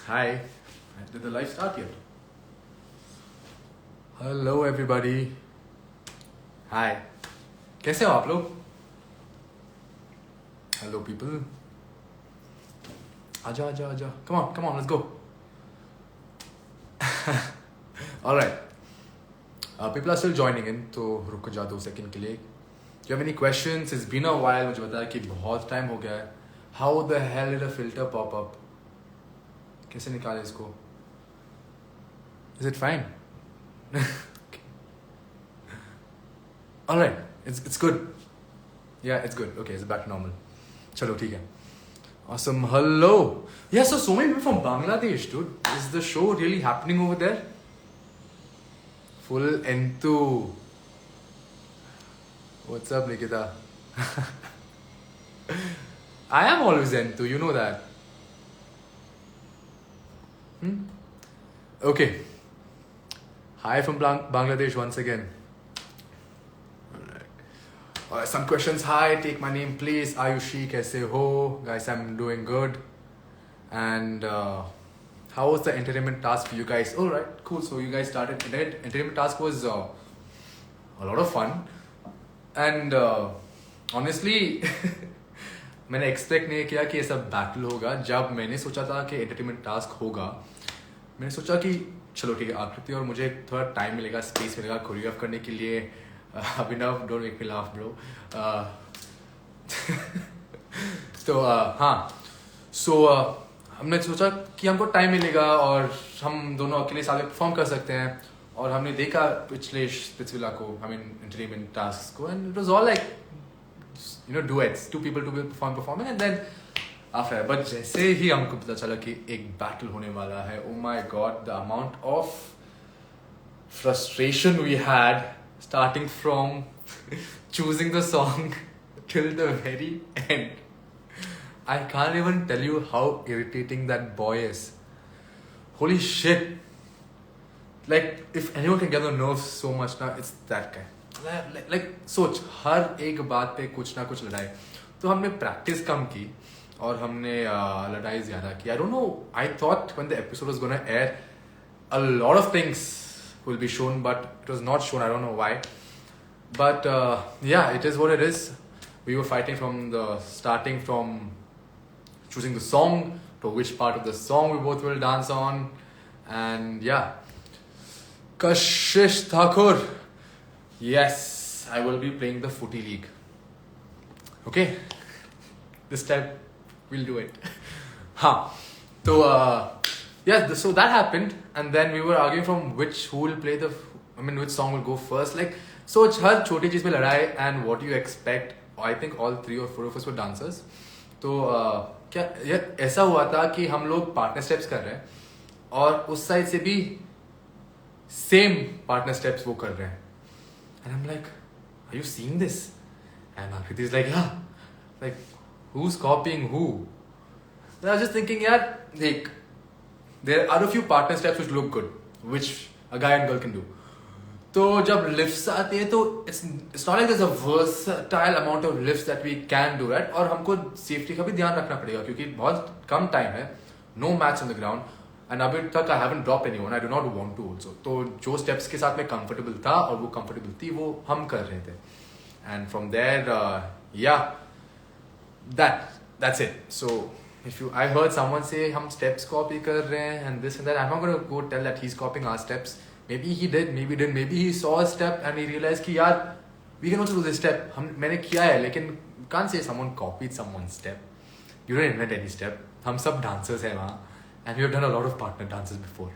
Hi. Did the live start yet? Hello everybody. Hi. कैसे हो आप लोग? Hello people. आजा आजा आजा. Come on, let's go. All right. People are still joining in, तो रुक जा 2 सेकंड के लिए. Do you have any questions? It's been a while. मुझे बताया कि बहुत टाइम हो गया है. How the hell did a filter pop up? कैसे निकाले इसको? Is it fine? Okay. All right. It's good. Yeah, it's good. Okay, it's back to normal. चलो ठीक है. Awesome. Hello. Yeah, so many people from Bangladesh, dude. Is the show really happening over there? Full enthu. What's up, Nikita? I am always enthu, you know that. Okay. Hi from Bangladesh once again. Alright, some questions. Hi, take my name please. Ayushi, kaise ho? Guys, I'm doing good. And how was the entertainment task for you guys? Alright, cool. So you guys started. Entertainment task was a lot of fun. And honestly, मैंने expect नहीं किया कि ऐसा battle होगा. जब मैंने सोचा था कि एंटरटेनमेंट टास्क होगा, मैंने सोचा कि चलो ठीक है, आकृति और मुझे थोड़ा टाइम मिलेगा, स्पेस मिलेगा कोरियोग्राफ करने के लिए. Abhinav, don't make me laugh bro. तो हाँ, सो हमने सोचा कि हमको टाइम मिलेगा और हम दोनों अकेले साथ में परफॉर्म कर सकते हैं. और हमने देखा पिछले स्पिट्सविला को, आई मीन एंटरटेनमेंट टास्क को, and it was all like duets, two people performing, and then after that. But जैसे ही हमको पता चला कि एक बैटल होने वाला है, oh my god, the amount of frustration we had starting from choosing the song till the very end. I can't even tell you how irritating that boy is. Holy shit. Like, if anyone can get on the nerves so much now, it's that guy. Like सोच, हर एक बात पे कुछ ना कुछ लड़ाई. तो हमने प्रैक्टिस कम की और हमने लड़ाई ज़्यादा की. I don't know, I thought when the episode was gonna air, a lot of things will be shown, but it was not shown. I don't know why. But yeah, it is what it is. We were fighting from the starting, from choosing the song to which part of the song we both will dance on. And yeah, Kashish Thakur. Yes, I will be playing the Footy League. Okay, this time we'll do it. Huh. So yeah, so that happened, and then we were arguing from who will play which song will go first. Like, so हर छोटी चीज में लड़ाई. And what do you expect? I think all 3 or 4 of us were dancers. तो क्या यार ऐसा हुआ था कि हम लोग पार्टनर स्टेप्स कर रहे हैं और उस साइड से भी सेम पार्टनर स्टेप्स वो कर रहे हैं. And I'm like, are you seeing this? And Akriti is like, yeah. Like, who's copying who? And I was just thinking, yeah, like, there are a few partner steps which look good, which a guy and girl can do. तो जब lifts आती है तो it's not like there's a versatile amount of lifts that we can do, right? और हमको safety का भी ध्यान रखना पड़ेगा क्योंकि बहुत कम टाइम है. No mats on the ground. And अभी तक I haven't dropped anyone. I do not want to also. तो जो steps के साथ मैं comfortable था और वो comfortable थी, वो हम कर रहे थे. And from there, yeah, that's it. So I heard someone say हम steps copy कर रहे हैं and this and that. I'm not gonna go tell that he's copying our steps. Maybe he did, maybe didn't. Maybe he saw a step and he realized कि यार we can also do this step. मैंने किया है, लेकिन can't say someone copied someone's step. You don't invent any step. हम सब dancers हैं वहाँ. And we have done a lot of partner dances before.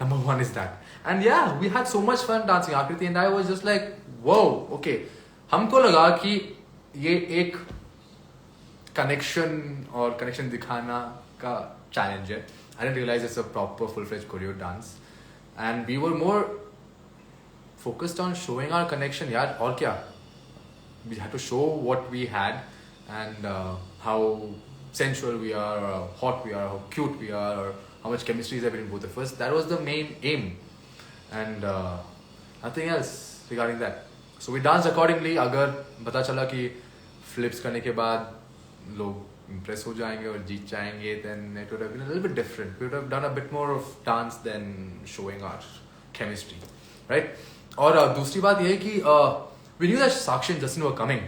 Number 1 is that. And yeah, we had so much fun dancing. Akriti and I was just like, whoa, okay. हमको लगा कि ये एक connection दिखाना का challenge है. I didn't realize it's a proper full-fledged choreo dance. And we were more focused on showing our connection. यार और क्या? We had to show what we had and how sensual we are, or how hot we are, how cute we are, or how much chemistry is there between both of us. That was the main aim, and nothing else regarding that. So we danced accordingly. अगर पता चला कि flips करने के बाद लोग impress हो जाएंगे और जीत जाएंगे, then it would have been a little bit different. We would have done a bit more of dance than showing our chemistry, right? और दूसरी बात ये है कि we knew that Sakshi and Justin were coming.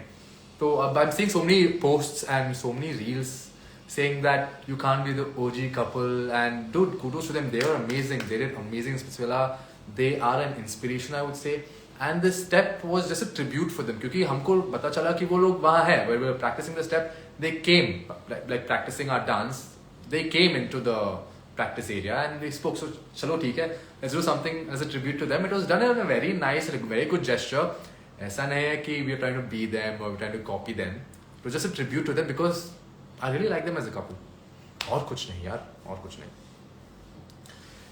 So I'm seeing so many posts and so many reels saying that you can't be the OG couple, and dude, kudos to them. They were amazing. They did amazing in Splitsvilla. They are an inspiration, I would say. And this step was just a tribute for them, क्योंकि हमको पता चला कि वो लोग वहाँ है. When we were practicing the step, they came, like practicing our dance. They came into the practice area and we spoke. So चलो ठीक है, let's do something as a tribute to them. It was done in a very nice, like very good gesture. ऐसा नहीं है कि we are trying to be them or we are trying to copy them. It was just a tribute to them because I really like them as a couple. और कुछ नहीं यार, और कुछ नहीं.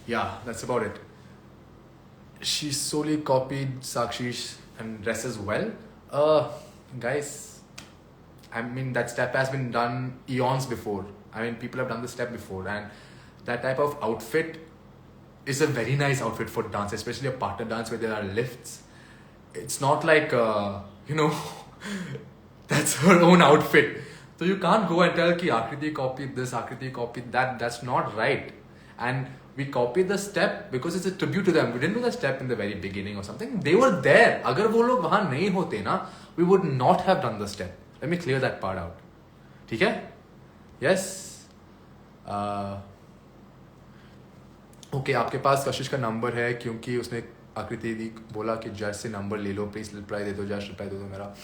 Yeah, that's about it. She solely copied Sakshi and dresses well. Guys, I mean that step has been done eons before. I mean people have done this step before, and that type of outfit is a very nice outfit for dance, especially a partner dance where there are lifts. It's not like that's her own outfit. So you can't go and tell ki Akriti copied this, Akriti copied that. That's not right. And we copied the step because it's a tribute to them. We didn't do the step in the very beginning or something. They were there. Agar wo log wahan nahi hote na, we would not have done the step. Let me clear that part out. ठीक है? Yes. Okay, आपके पास कशिश का number है क्योंकि उसने आकृति दी बोला कि जज से नंबर ले लो, प्लीज रिप्लाई दे दो, जज रिप्लाई दे दो मेरा.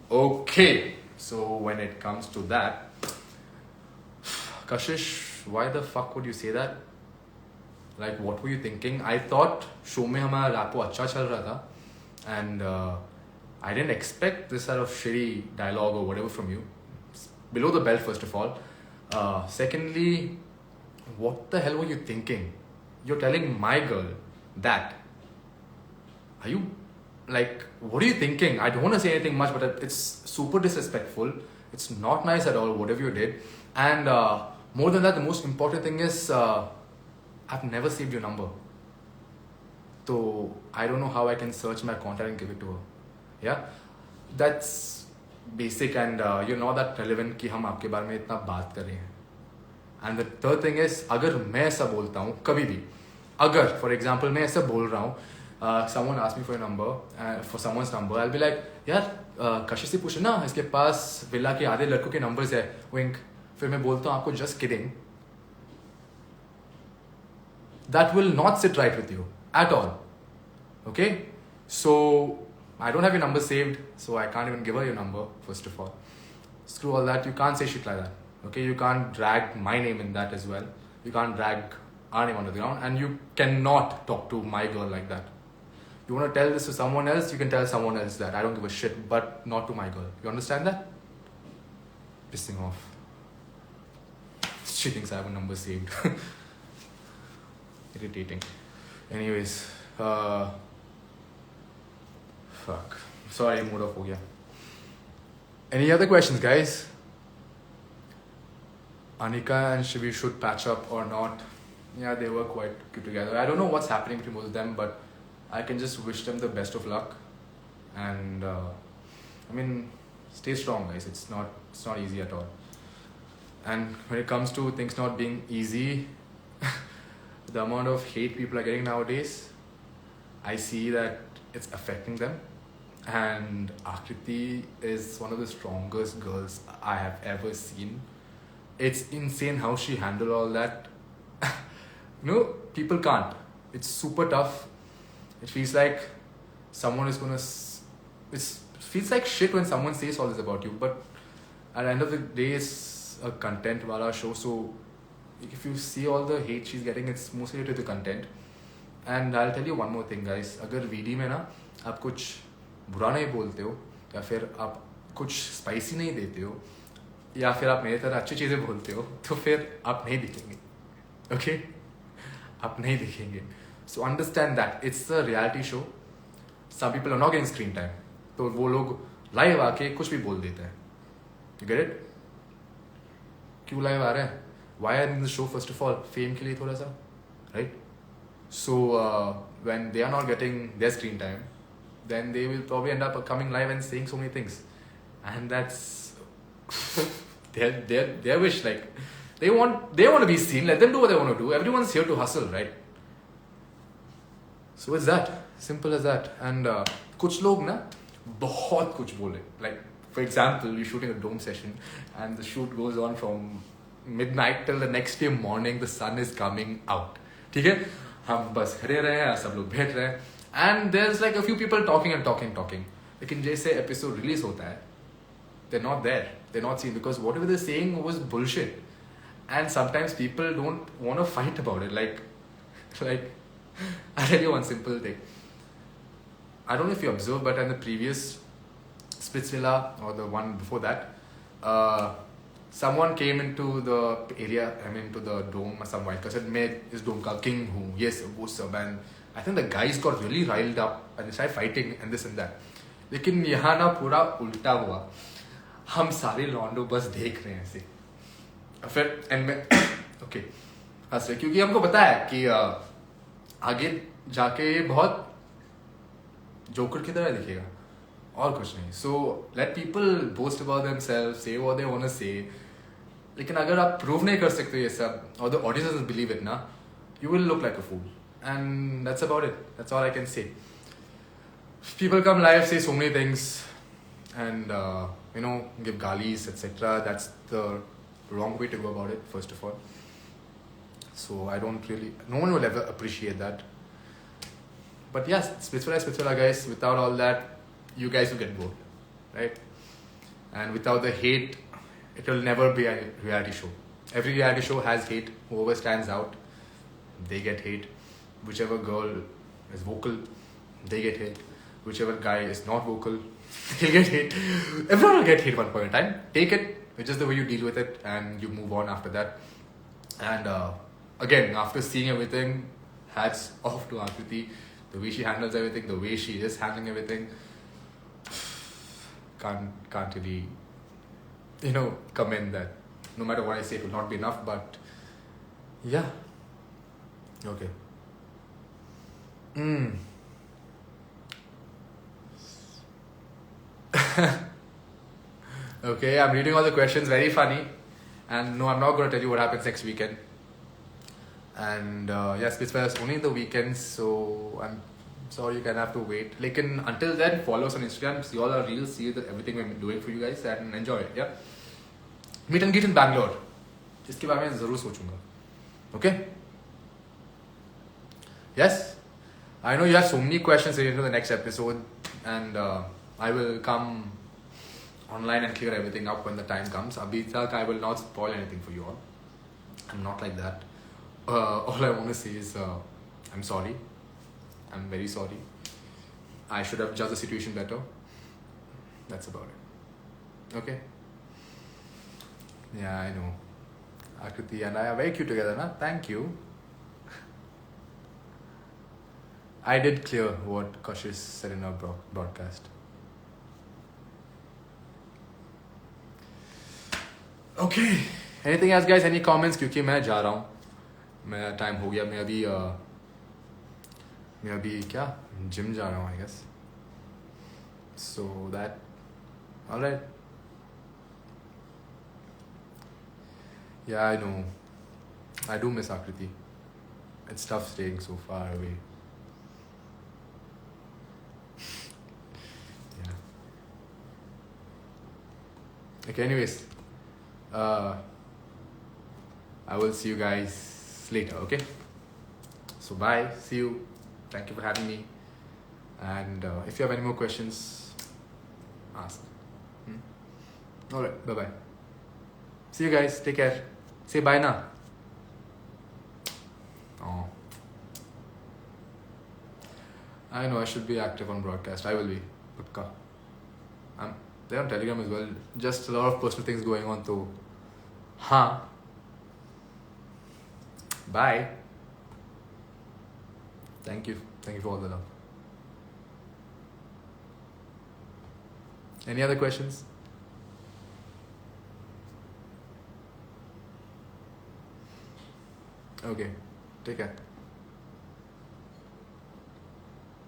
Okay, so when it comes to that, Kashish, why the fuck would you say that? Like, what were you thinking? I thought show में हमारा रैपो अच्छा चल रहा था, and I didn't expect this sort of shitty dialogue or whatever from you. Below the belt, first of all. Secondly, what the hell were you thinking? You're telling my girl that. Are you, like, what are you thinking? I don't want to say anything much, but it's super disrespectful. It's not nice at all, whatever you did. And more than that, the most important thing is, I've never saved your number. So I don't know how I can search my contact and give it to her. Yeah? That's basic, and you're not that relevant कि हम आपके बारे में इतना बात कर रहे हैं. And the third thing is, अगर मैं ऐसा बोलता हूँ कभी भी, अगर for example मैं ऐसा बोल रहा हूँ, someone asks me for a number, for someone's number, I'll be like, यार कशिश से पूछे ना, इसके पास विला के आधे लड़कों के numbers है, wink. फिर मैं बोलता हूँ आपको just kidding. That will not sit right with you at all. Okay? So I don't have your number saved, so I can't even give her your number, first of all. Screw all that. You can't say shit like that. Okay? You can't drag my name in that as well. You can't drag our name onto the ground, and you cannot talk to my girl like that. You want to tell this to someone else, you can tell someone else that. I don't give a shit, but not to my girl. You understand that? Pissing off. She thinks I have a number saved. Irritating. Anyways, fuck. Sorry, mood off ho gaya. Any other questions, guys? Anika and Shivi should patch up or not? Yeah, they were quite good together. I don't know what's happening between both of them, but I can just wish them the best of luck. And I mean, stay strong, guys. It's not easy at all. And when it comes to things not being easy, the amount of hate people are getting nowadays, I see that it's affecting them. And Akriti is one of the strongest girls I have ever seen. It's insane how she handled all that. People can't. It's super tough. It feels like someone is gonna. It feels like shit when someone says all this about you. But at the end of the day, it's a content wala show. So if you see all the hate she's getting, it's mostly related to the content. And I'll tell you one more thing, guys. अगर VD में ना आप कुछ बुरा नहीं बोलते हो, या फिर आप कुछ स्पाइसी नहीं देते हो, या फिर आप मेरे तरह अच्छी चीज़ें बोलते हो, तो फिर आप नहीं दिखेंगे. Okay? आप नहीं दिखेंगे. So understand that it's a reality show. Some people are not getting screen time. तो वो लोग लाइव आके कुछ भी बोल देते हैं. You get it? क्यों लाइव आ रहे हैं? Why are in the show first of all? Fame के लिए थोड़ा सा, right? So when they are not getting their screen time, then they will probably end up coming live and saying so many things, and that's their wish. Like they want to be seen. Let them do what they want to do. Everyone's here to hustle, right? So it's that simple as that. And कुछ लोग ना बहुत कुछ बोले. Like for example, you're shooting a dome session, and the shoot goes on from midnight till the next day morning. The sun is coming out. ठीक है? हम बस खड़े रहे हैं, सब लोग बैठ रहे हैं, and there's like a few people talking and talking. लेकिन जैसे episode release होता है, they're not there. They're not seen because whatever they're saying was bullshit. And sometimes people don't want to fight about it. Like, I'll tell you one simple thing. I don't know if you observed, but in the previous Splitsvilla or the one before that, someone came into the area, to the dome or some white said, "मैं इस dome का king हूँ, yes, वो सब." And I think the guys got really riled up and they started fighting and this and that. लेकिन यहाँ ना पूरा उल्टा हुआ. हम सारे लॉन्डो बस देख रहे हैं ऐसे. फिर एंड में ओके हंस रहे क्योंकि हमको पता है कि आगे जाके बहुत जोकर की तरह दिखेगा और कुछ नहीं. So let people boast about themselves, से व्हाट दे वांट टू से. लेकिन अगर आप प्रूव नहीं कर सकते ये सब और the audience doesn't believe it ना, you will look like a fool. And that's about it. That's all I can say. People come live, say so many things, and give galis, etc. That's the wrong way to go about it, first of all. So I don't really, no one will ever appreciate that. But yes, Splitsvilla guys, without all that, you guys will get bored, right? And without the hate, it will never be a reality show. Every reality show has hate. Whoever stands out, they get hate. Whichever girl is vocal, they get hate. Whichever guy is not vocal, he'll get hate. Everyone will get hate one point in time. Take it. It's just the way you deal with it, and you move on after that. And again, after seeing everything, hats off to Akriti. The way she handles everything, the way she is handling everything. Can't really, commend that. No matter what I say, it will not be enough. But yeah, okay. Okay, I'm reading all the questions. Very funny. And no, I'm not going to tell you what happens next weekend. And yes, Splitsvilla is only in the weekends, so I'm sorry you can have to wait. Like, until then, follow us on Instagram, see all our reels, see everything we're doing for you guys, and enjoy it. Yeah. Meet and greet in Bangalore. इसके बारे में ज़रूर सोचूंगा. Okay. Yes. I know you have so many questions related to the next episode, and I will come online and clear everything up when the time comes. Abhi tak I will not spoil anything for you all. I'm not like that. All I want to say is I'm sorry. I'm very sorry. I should have judged the situation better. That's about it. Okay? Yeah, I know. Akriti and I are very cute together, na? Thank you. I did clear what Kashish said in our broadcast. Okay. Anything else, guys? Any comments? क्योंकि मैं जा रहा हूँ. मेरा time हो गया. मैं अभी क्या जिम जा रहा हूँ, I guess. So that, alright. Yeah, I know. I do miss Akriti. It's tough staying so far away. Yeah. Okay, anyways. I will see you guys later, okay? So bye, see you. Thank you for having me. And if you have any more questions, ask. Alright, bye-bye. See you guys, take care. Say bye now. Oh. I know I should be active on broadcast. I will be. Pakka. I'm there on Telegram as well. Just a lot of personal things going on too. Huh. Bye. Thank you. Thank you for all the love. Any other questions? Okay. Take care.